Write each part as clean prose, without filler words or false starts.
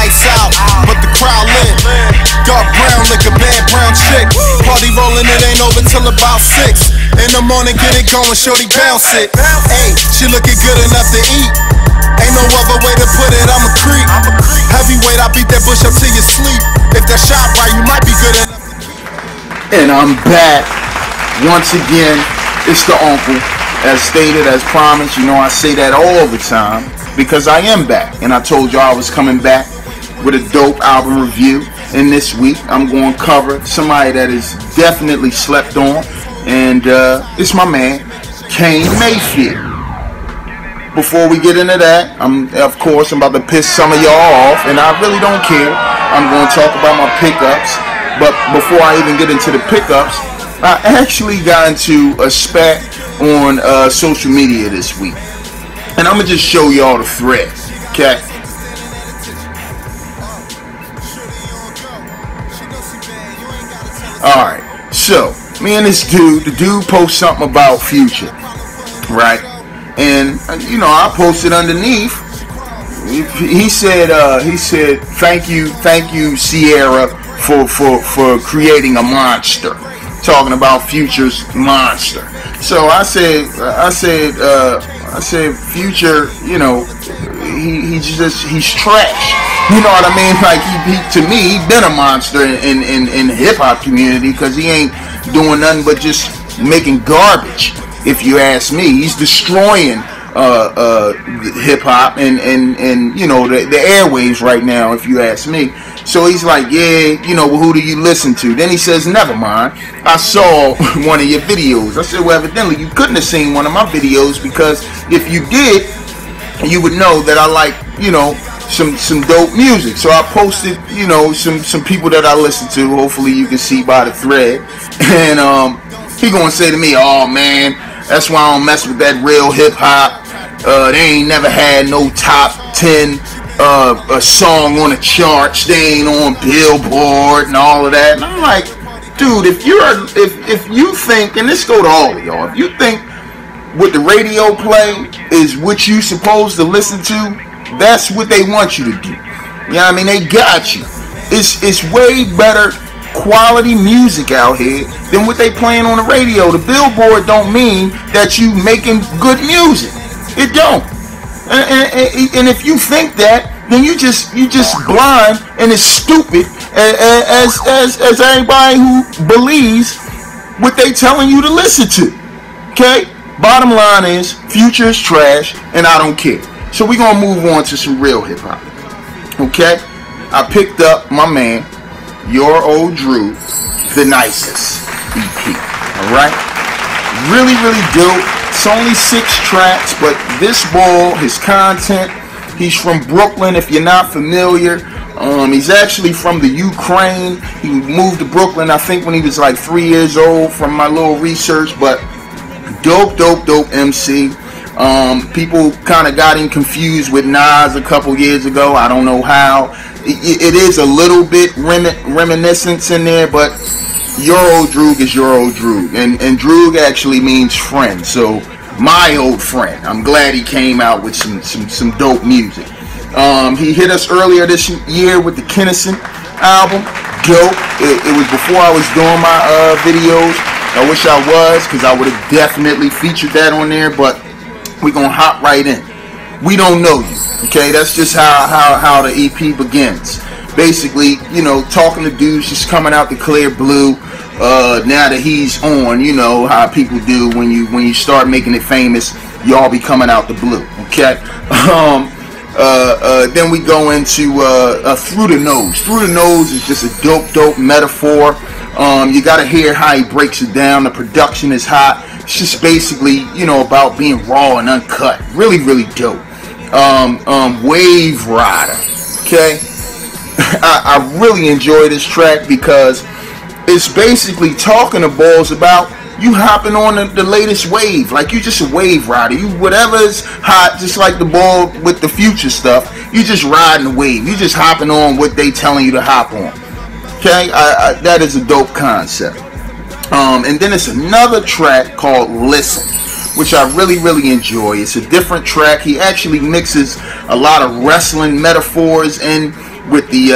lights out, but the crowd lit. Dark brown liquor, bad brown chick. Party rolling, it ain't over till about 6. In the morning, get it going, shorty bounce it. Hey, she looking good enough to eat. Ain't no other way to put it, I'm a creep. Heavyweight, I beat that bush up till you sleep. If that shot right, you might be good enough. And I'm back once again. It's the uncle, as stated, as promised. You know I say that all the time because I am back, and I told you I was coming back with a dope album review. And this week I'm going to cover somebody that is definitely slept on, and it's my man Kane Mayfield. Before we get into that, I'm about to piss some of y'all off, and I really don't care. I'm going to talk about my pickups, but before I even get into the pickups, I actually got into a spat on social media this week, and I'm gonna just show y'all the thread, okay? Alright, so me and this dude, the dude posted something about Future, right? And you know, I posted underneath. He said, thank you, Sierra, for creating a monster. Talking about Future's monster. So I said, Future, you know, he's trash. You know what I mean? Like to me, he's been a monster in the hip hop community because he ain't doing nothing but just making garbage. If you ask me, he's destroying hip hop and you know the airwaves right now. If you ask me, so he's like, yeah, you know, well, who do you listen to? Then he says, never mind. I saw one of your videos. I said, well, evidently you couldn't have seen one of my videos because if you did, you would know that I like, you know, some dope music. So I posted, you know, some people that I listen to. Hopefully you can see by the thread. And he gonna say to me, oh man, that's why I don't mess with that real hip hop. They ain't never had no top 10 a song on the charts. They ain't on Billboard and all of that. And I'm like, dude, if you think, and this go to all of y'all, if you think what the radio play is what you supposed to listen to, that's what they want you to do. You know what I mean? They got you. It's way better quality music out here than what they playing on the radio. The Billboard don't mean that you making good music. It don't. And if you think that, then you just blind and as stupid as anybody who believes what they telling you to listen to. Okay? Bottom line is, Future is trash, and I don't care. So we're gonna move on to some real hip hop. Okay? I picked up my man, Your Old Droog, the Nicest EP. Alright? Really, really dope. It's only 6 tracks, but this ball, his content, he's from Brooklyn, if you're not familiar. He's actually from the Ukraine. He moved to Brooklyn, I think, when he was like 3 years old, from my little research, but dope MC. People kind of got him confused with Nas a couple years ago. I don't know how. It is a little bit reminiscence in there, but Your Old Droog is Your Old Droog, and Droog actually means friend. So my old friend. I'm glad he came out with some dope music. He hit us earlier this year with the Kennison album. Dope. It was before I was doing my videos. I wish I was, because I would have definitely featured that on there, but we're going to hop right in. We don't know you, okay? That's just how the EP begins. Basically, you know, talking to dudes just coming out the clear blue. Now that he's on, you know how people do when you start making it famous, y'all be coming out the blue, okay? Then we go into Through the Nose. Through the Nose is just a dope metaphor. You gotta hear how he breaks it down. The production is hot. It's just basically, you know, about being raw and uncut. Really, really dope. Wave Rider. Okay? I really enjoy this track because it's basically talking to balls about you hopping on the latest wave. Like, you just a wave rider. You whatever's hot, just like the ball with the Future stuff, you just riding the wave. You just hopping on what they telling you to hop on. Okay? That is a dope concept. And then it's another track called Listen. which I really enjoy. It's a different track. He actually mixes a lot of wrestling metaphors in with the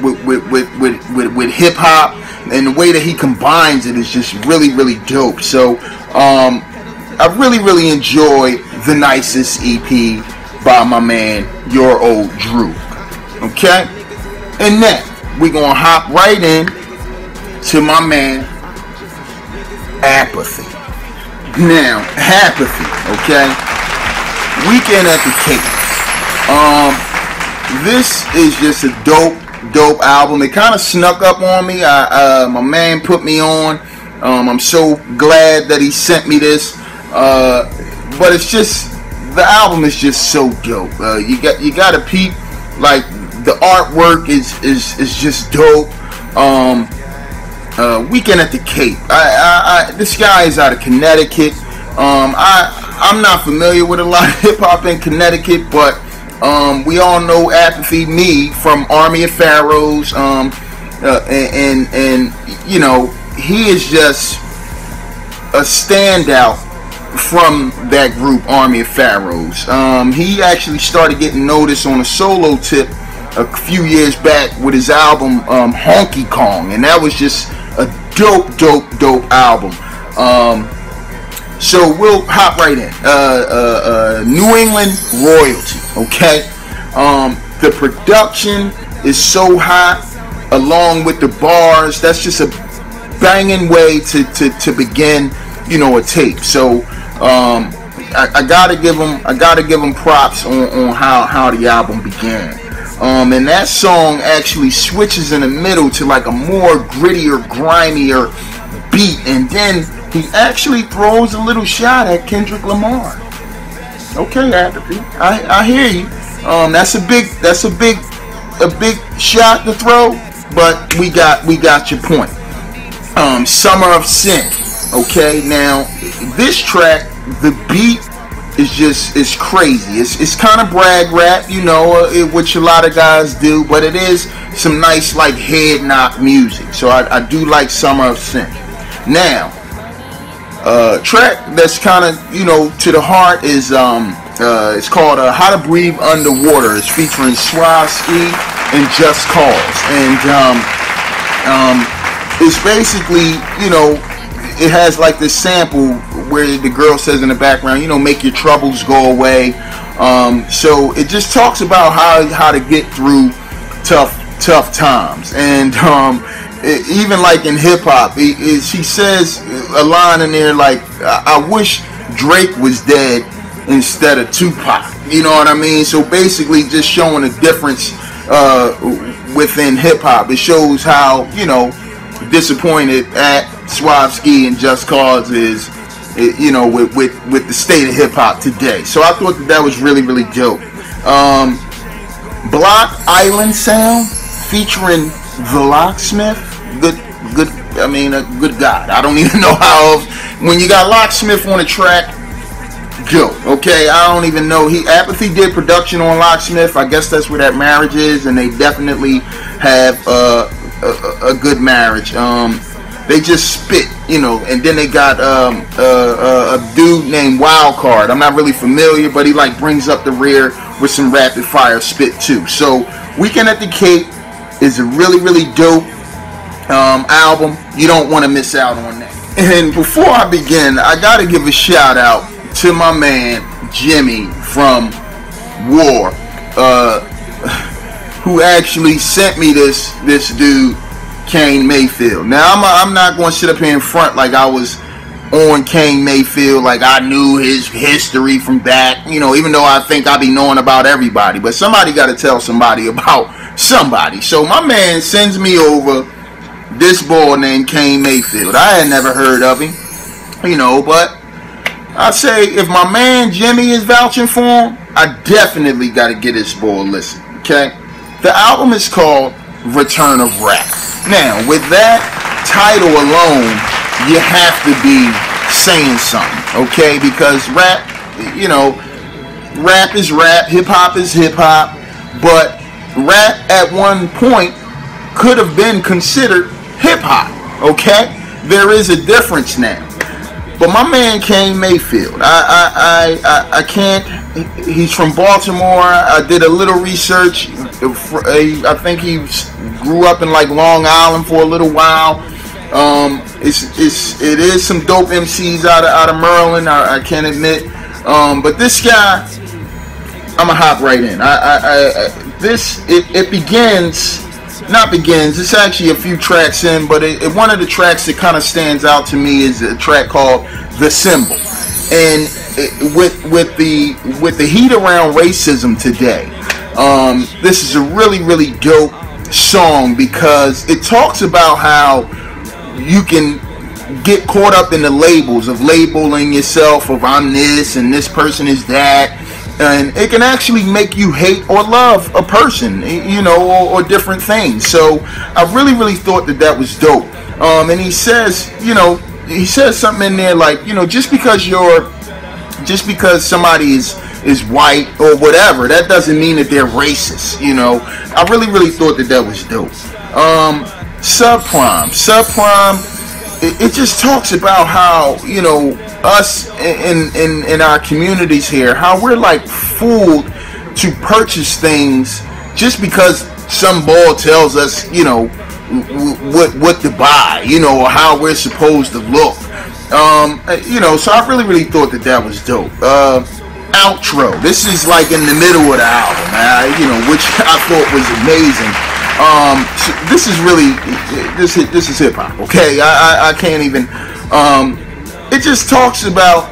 with hip hop, and the way that he combines it is just really dope. So I really enjoy the Nicest EP by my man Your Old Droog. Okay, and then we're gonna hop right in to my man Apathy. Now, Apathy, okay? Weekend at the Cape. This is just a dope album. It kind of snuck up on me. My man put me on. I'm so glad that he sent me this. But it's just, the album is just so dope. You gotta peep. Like, the artwork is just dope. Weekend at the Cape. This guy is out of Connecticut. I'm not familiar with a lot of hip hop in Connecticut, but we all know Apathy, me, from Army of Pharaohs, and you know, he is just a standout from that group, Army of Pharaohs. He actually started getting noticed on a solo tip a few years back with his album Honky Kong, and that was just a dope album. So we'll hop right in. New England royalty, okay? The production is so hot, along with the bars. That's just a banging way to begin, you know, a tape. So I gotta give him props on how the album began. And that song actually switches in the middle to like a more grittier, grimier beat, and then he actually throws a little shot at Kendrick Lamar. Okay, Apathy, I hear you. That's a big shot to throw, but we got your point. Summer of Sin. Okay, now this track, the beat is crazy. It's kind of brag rap, you know, which a lot of guys do, but it is some nice like head knock music. So I do like Summer of Sin. Now, track that's kind of, you know, to the heart is it's called How to Breathe Underwater. It's featuring Swavski and Just Cause, and it's basically, you know, it has like this sample where the girl says in the background, you know, make your troubles go away. So it just talks about how to get through tough times, and even like in hip hop, she says a line in there like, I wish Drake was dead instead of Tupac. You know what I mean? So basically just showing a difference within hip hop. It shows how, you know, disappointed at Swavski and Just Cause is, you know, with the state of hip hop today. So I thought that was really dope. Block Island Sound featuring The Locksmith. Good. I mean, a good God. I don't even know how else. When you got Locksmith on a track, go. Okay, I don't even know. Apathy did production on Locksmith. I guess that's where that marriage is, and they definitely have a good marriage. They just spit, you know, and then they got a dude named Wildcard. I'm not really familiar, but he like brings up the rear with some rapid fire spit too. So Weekend at the Cape is a really dope album. You don't want to miss out on that. And before I begin, I gotta give a shout out to my man Jimmy from War, who actually sent me this dude, Kane Mayfield. Now I'm not going to sit up here in front like I was on Kane Mayfield, like I knew his history from back, you know, even though I think I be knowing about everybody, but somebody got to tell somebody about somebody. So my man sends me over this boy named Kane Mayfield. I had never heard of him, you know, but I say if my man Jimmy is vouching for him, I definitely got to get this boy a listen. Okay, the album is called Return of Rap. Now, with that title alone, you have to be saying something, okay? Because rap, you know, rap is rap, hip-hop is hip-hop, but rap at one point could have been considered hip-hop, okay? There is a difference now. But my man Kane Mayfield, I can't. He's from Baltimore. I did a little research. I think he grew up in like Long Island for a little while. It is some dope MCs out of Maryland. I can't admit. But this guy, I'ma hop right in. It begins. Not begins. It's actually a few tracks in, but one of the tracks that kind of stands out to me is a track called "The Symbol," and with the heat around racism today, this is a really dope song because it talks about how you can get caught up in the labels of labeling yourself of I'm this and this person is that. And it can actually make you hate or love a person, you know, or different things. So I really thought that was dope. And he says, you know, he says something in there like, you know, just because somebody is white or whatever, that doesn't mean that they're racist. You know, I really thought that was dope. Subprime. It just talks about how, you know, us in our communities here, how we're like fooled to purchase things just because some boy tells us, you know, what to buy, you know, or how we're supposed to look. You know, so I really thought that was dope. Outro. This is like in the middle of the album, you know, which I thought was amazing. So this is really this is hip hop. Okay, I can't even. It just talks about,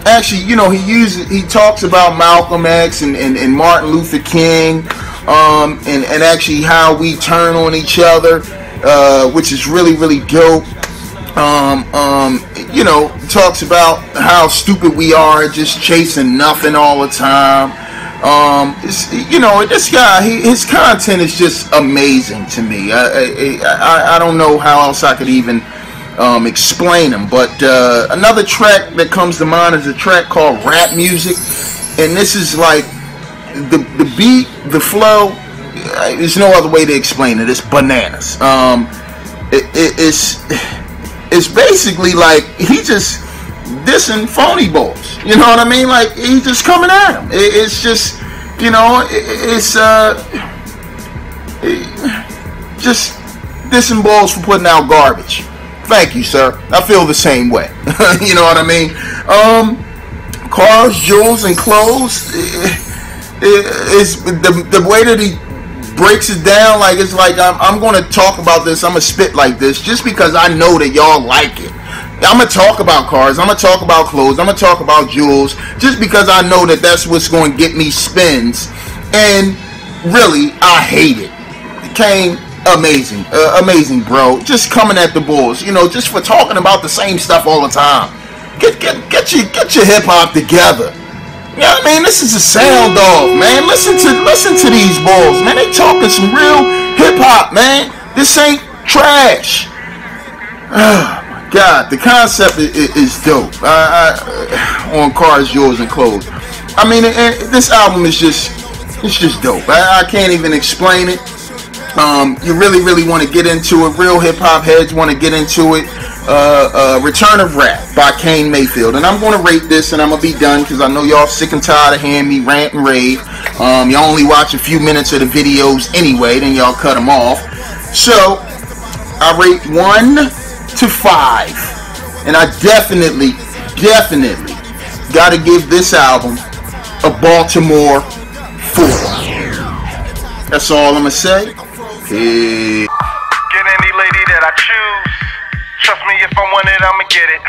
actually, you know, he talks about Malcolm X and Martin Luther King, and actually how we turn on each other, which is really dope. You know, talks about how stupid we are, just chasing nothing all the time. You know, this guy, his content is just amazing to me. I don't know how else I could even explain him. But another track that comes to mind is a track called Rap Music, and this is like the beat, the flow. There's no other way to explain it. It's bananas. It's basically like he just dissing phony balls. You know what I mean? Like he's just coming at him. It's just, you know, it's just dissing balls for putting out garbage. Thank you, sir. I feel the same way. You know what I mean? Cars, jewels, and clothes. Is the way that he breaks it down, like it's like I'm going to talk about this, I'm going to spit like this just because I know that y'all like it. I'm going to talk about cars, I'm going to talk about clothes, I'm going to talk about jewels just because I know that that's what's going to get me spins. And really, I hate it. Kane, amazing, amazing, bro. Just coming at the bulls, you know, just for talking about the same stuff all the time. Get your hip hop together. You know what I mean? This is a sound off, man. Listen to these balls, man. They talking some real hip hop, man. This ain't trash. Oh my God, the concept is dope. On cars, jewels, and clothes. I mean, this album is just dope. I can't even explain it. You really want to get into it. Real hip hop heads want to get into it. Return of Rap by Kane Mayfield, and I'm going to rate this and I'm going to be done because I know y'all sick and tired of hearing me rant and rave. Y'all only watch a few minutes of the videos anyway, then y'all cut them off. So I rate 1 to 5, and I definitely gotta give this album a Baltimore 4. That's all I'm gonna say. Hey. Get any lady that I choose. Trust me, if I want it, I'ma get it.